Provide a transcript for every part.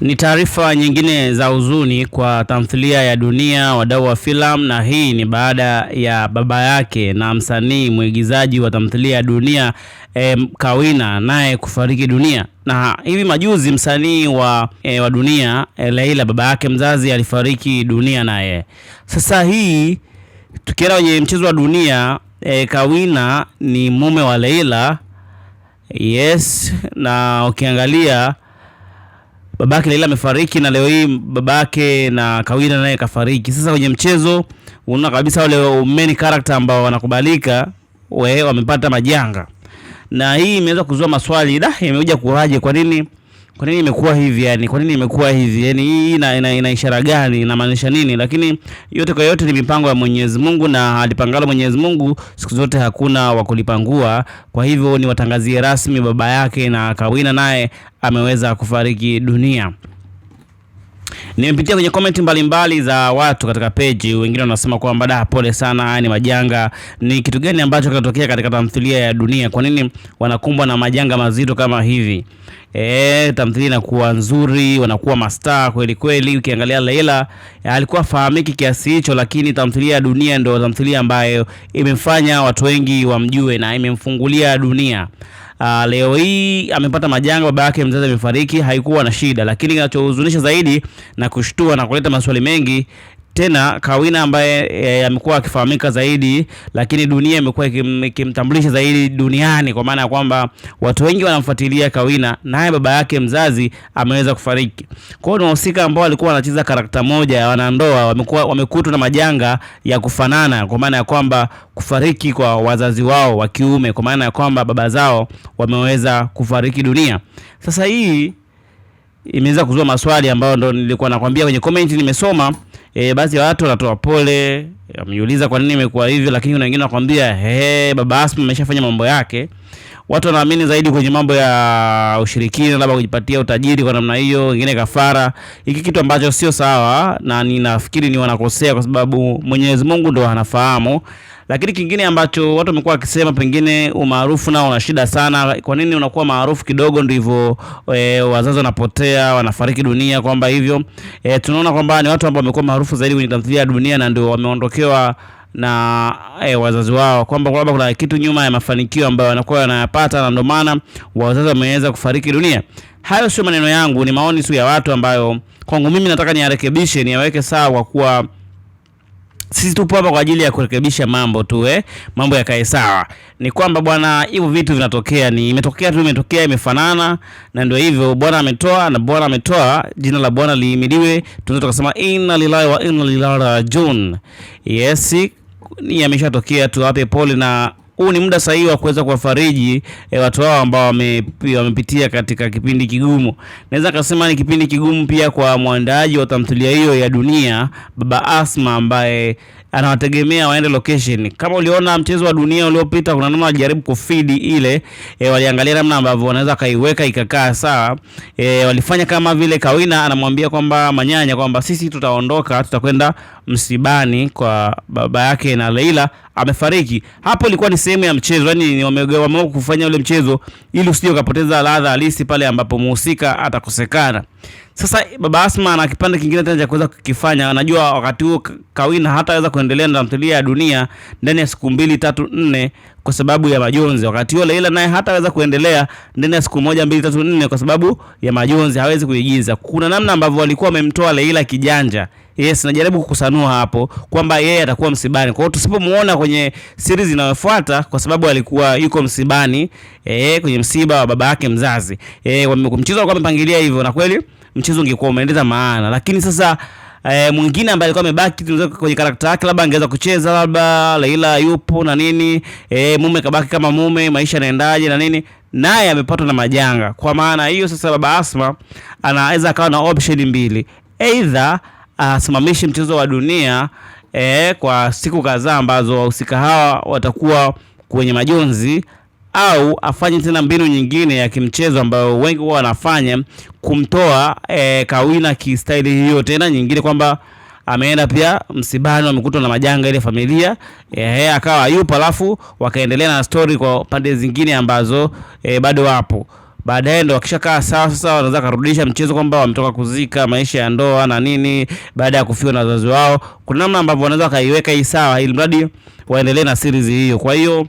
Ni taarifa nyingine za huzuni kwa tamthilia ya Dunia, wadau wa filamu, na hii ni baada ya baba yake na msanii mwigizaji wa tamthilia ya Dunia Kawina naye kufariki dunia. Na hivi majuzi msanii wa Dunia Leila, baba yake mzazi, alifariki dunia naye. Sasa hii tukienda kwenye mchezo wa Dunia, Kawina ni mume wa Leila. Yes, na ukiangalia babake Leila amefariki na leo hii babake na Kawina naye kafariki. Sasa kwenye mchezo unaona kabisa wale main character ambao wanakubalika wamepata majanga. Na hii imeweza kuzua maswali, imekuja kuwaje, kwa nini imekuwa hivi, yani kwa nini imekuwa hivi, yani hii ina ishara gani, inamaanisha nini? Lakini yote kwa yote ni mipango ya Mwenyezi Mungu, na alipangalo Mwenyezi Mungu siku zote hakuna wa kulipangua. Kwa hivyo ni watangazie rasmi baba yake na Kawina naye ameweza kufariki dunia. Nimepitia kwenye comment mbalimbali za watu katika page, wengine wanasema kwamba pole sana, ni majanga. Ni kitu gani ambacho kinatokea katika tamthilia ya Dunia? Kwa nini wanakumbwa na majanga mazito kama hivi? Tamthilia inakuwa nzuri, wanakuwa mastaa kweli kweli. Ukiangalia Leila alikuwa fahamiki kiasi hicho, lakini tamthilia ya Dunia ndio tamthilia ambayo imefanya watu wengi wamjue na imemfungulia dunia. Leo hii amepata majanga, baba yake mzazi amefariki, haikuwa na shida, lakini kinachohuzunisha zaidi na kushtua na kuleta maswali mengi tena, Kawina ambaye amekuwa akifahamika zaidi, lakini Dunia imekuwa ikimtambulisha zaidi duniani, kwa maana ya kwamba watu wengi wanamfuatilia Kawina, naye baba yake mzazi ameweza kufariki. Kwa hiyo wahusika ambao walikuwa wanacheza karakta moja ya wanandoa wamekutwa na majanga ya kufanana, kwa maana ya kwamba kufariki kwa wazazi wao wa kiume, kwa maana ya kwamba baba zao wameweza kufariki dunia. Sasa hii imeweza kuzua maswali ambayo ndo nilikuwa nakwambia kwenye comment nimesoma. Baadhi ya watu wanatoa pole, wameuliza kwa nini imekuwa hivyo, lakini kuna wengine wanakuambia baba Asma ameshafanya mambo yake. Watu wanaamini zaidi kwenye mambo ya ushirikina, labda kujipatia utajiri kwa namna hiyo, wengine kafara. Hiki kitu ambacho sio sawa, na ninafikiri ni wanakosea kwa sababu Mwenyezi Mungu ndo anafahamu. Lakini kingine ambacho watu wamekuwa wakisema, pengine umaarufu nao una shida sana. Kwa nini unakuwa maarufu kidogo ndivyo wazazi wanapotea, wanafariki dunia, kwamba hivyo tunaona kwamba ni watu ambao wamekuwa maarufu zaidi kwenye tamthilia ya Dunia na ndio wameondokewa na wazazi wao, kwamba kuna kitu nyuma ya mafanikio ambayo wanakuwa wanayapata, na ndio maana wazazi wameweza kufariki dunia. Hayo sio maneno yangu, ni maoni tu ya watu ambayo kwangu mimi nataka niyarekebishe, niweke sawa, kwa kuwa sisi tupo hapa kwa ajili ya kurekebisha mambo tu, mambo yakae sawa. Ni kwamba bwana, hivyo vitu vinatokea, imetokea imefanana, na ndio hivyo. Bwana ametoa na Bwana ametoa, jina la Bwana lihimidiwe. Tunaweza kusema inna lillahi wa inna ilaihi rajiun. Yes, ni ameshatokea tu, hapo pole, na huu ni muda sahihi wa kuweza kuwafariji watu hao ambao wamepitia katika kipindi kigumu. Naweza kusema ni kipindi kigumu pia kwa mwandaji wa tamthilia hiyo ya Dunia, baba Asma, ambaye anawategemea waende location. Kama uliona mchezo wa Dunia uliopita, kuna namna walijaribu kufeed ile, waliangalia namna ambavyo wanaweza kaiweka ikakaa sawa. Walifanya kama vile Kawina anamwambia kwamba Manyanya kwamba sisi tutaondoka, tutakwenda msibani kwa baba yake na Leila amefariki. Hapo ilikuwa ni sehemu ya mchezo, yani wameamua kufanya ule mchezo ili usije ukapoteza ladha halisi pale ambapo muhusika atakosekana. Sasa baba Asma ana kipande kingine tena cha kuweza kukifanya. Anajua wakati huo Kawina hataweza kuendelea na tamthilia ya Dunia ndani ya siku 2, 3, 4 kwa sababu ya majonzi. Wakati huo Leila naye hataweza kuendelea ndani ya siku 1, 2, 3, 4 kwa sababu ya majonzi, hawezi kuigiza. Kuna namna ambavyo walikuwa wamemtoa Leila kijanja. Yes, najaribu kukusanua hapo kwamba yeye atakuwa msibani. Kwa hiyo tusipomuona kwenye series inayofuata kwa sababu alikuwa yuko msibani, kwenye msiba wa baba yake mzazi. Mchezo alikuwa amepangilia hivyo, na kweli mchezo ungekuwa umeendeza maana. Lakini sasa mwingine ambaye alikuwa amebaki kwenye karakta yake, labda angeweza kucheza, labda Leila yupo na nini, mume kabaki kama mume, maisha yanaendaje na nini, naye amepatwa na majanga. Kwa maana hiyo sasa baba Asma anaweza akawa na option mbili, either asimamishe mchezo wa Dunia kwa siku kadhaa ambazo wahusika hawa watakuwa kwenye majonzi, au afanye tena mbinu nyingine ya kimchezo ambayo wengi wao wanafanya, kumtoa Kawina kistaili hiyo tena nyingine, kwamba ameenda pia msibani, wamekutwa na majanga ile familia, akawa yupo, alafu wakaendelea na story kwa pande zingine ambazo bado wapo. baadaye ndo wakishakaa sawa sasa wanaweza kurudisha mchezo kwamba wametoka kuzika maisha ya ndoa na nini baada ya kufiwa na wazazi wao. Kuna namna ambavyo wanaweza kaiweka hii sawa ili mradi waendelee na series hiyo. Kwa hiyo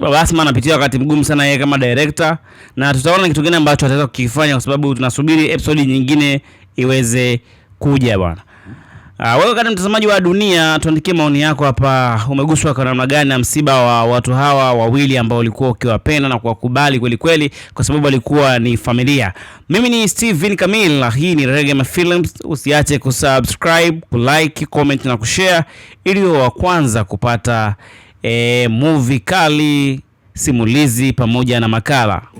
Baba Asma anapitia wakati mgumu sana yeye kama director, na tutaona kitu gani ambacho ataweza kukifanya kwa sababu tunasubiri episode nyingine iweze kuja bwana. Wewe kama mtazamaji wa Dunia, tuandikie maoni yako hapa. Umeguswa kwa namna gani na msiba wa watu hawa wawili ambao walikuwa ukiwapenda na kuwakubali kweli kweli kwa sababu walikuwa ni familia? Mimi ni Steven Kamil na hii ni Reggae Films. Usiache kusubscribe, kulike, comment na kushare ili wa kwanza kupata movie kali, simulizi pamoja na makala.